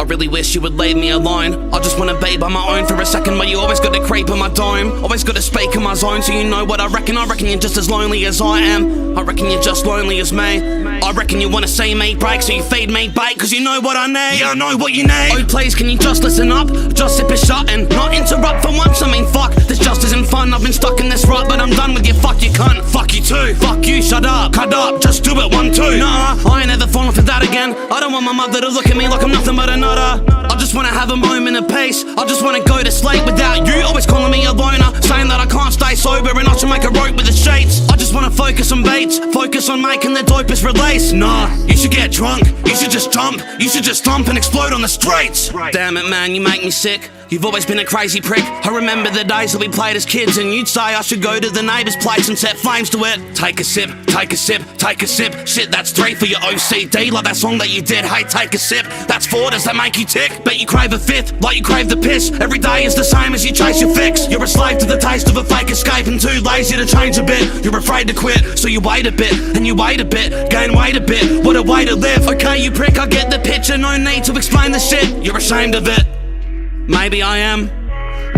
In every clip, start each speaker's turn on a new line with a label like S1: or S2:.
S1: I really wish you would leave me alone. I just wanna be by my own for a second, but you always gotta creep in my dome. Always gotta speak in my zone, so you know what I reckon. I reckon you're just as lonely as I am. I reckon you're just lonely as me. I reckon you wanna see me break, so you feed me bait, cause you know what I need. Yeah, I know what you need. Oh please, can you just listen up? Just sip a shot and not interrupt for once. I mean fuck, this just isn't fun. I've been stuck in this rut, but I'm done with you. Fuck you cunt. Fuck you too. Fuck you, shut up. Cut up, just do it 1, 2. Nah, I ain't ever falling for that again. I don't want my mother to look at me like I'm nothing but a nutter. I just wanna have a moment of peace. I just wanna go to sleep without you always calling me a loner, saying that I can't stay sober and I should make a rope with the sheets. I just wanna focus on beats, focus on making the dopest release. Nah, you should get drunk, you should just jump, you should just stomp and explode on the streets. Damn it man, you make me sick. You've always been a crazy prick. I remember the days that we played as kids and you'd say I should go to the neighbour's place and set flames to it. Take a sip, take a sip, take a sip. Shit, that's 3 for your OCD, like that song that you did. Hey, take a sip, that's 4, does that make you tick? Bet you crave a 5th, like you crave the piss. Every day is the same as you chase your fix. You're a slave to the taste of a fake escape and too lazy to change a bit. You're afraid to quit, so you wait a bit, and you wait a bit, gain weight a bit. What a way to live. Okay, you prick, I get the picture, no need to explain the shit. You're ashamed of it. Maybe I am,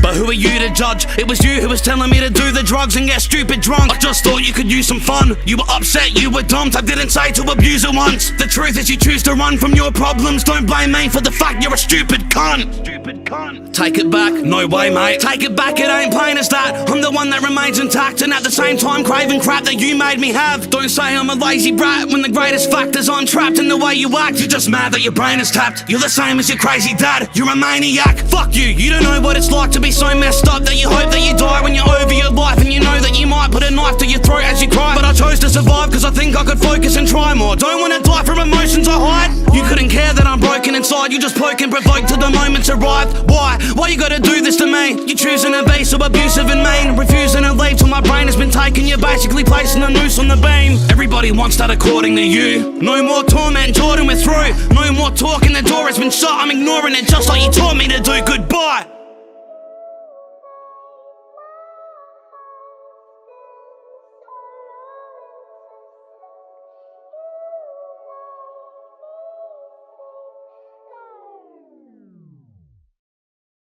S1: but who are you to judge? It was you who was telling me to do the drugs and get stupid drunk. I just thought you could use some fun. You were upset, you were dumped. I didn't say to abuse her once. The truth is you choose to run from your problems. Don't blame me for the fact you're a stupid cunt. Stupid cunt. Take it back, no way mate. Take it back, it ain't plain as that. I'm the one that remains intact and at the same time craving crap that you made me have. Don't say I'm a lazy brat when the greatest fact is I'm trapped in the way you act. You're just mad that your brain is tapped. You're the same as your crazy dad. You're a maniac. Fuck you, you don't know what it's like to be so messed up that you hope that you die when you're over your life, and you know that you might put a knife to your throat as you cry. But I chose to survive cause I think I could focus and try more. Don't wanna die from emotions I hide. You couldn't care that I'm broken inside. You just poke and provoke till the moment's arrived. Why? Why you gotta do this to me? You're choosing to be so abusive and mean, refusing to leave till my brain has been taken. You're basically placing a noose on the beam. Everybody wants that according to you. No more torment, Jordan, we're through. No more talking, the door has been shut. I'm ignoring it just like you taught me to do. Goodbye.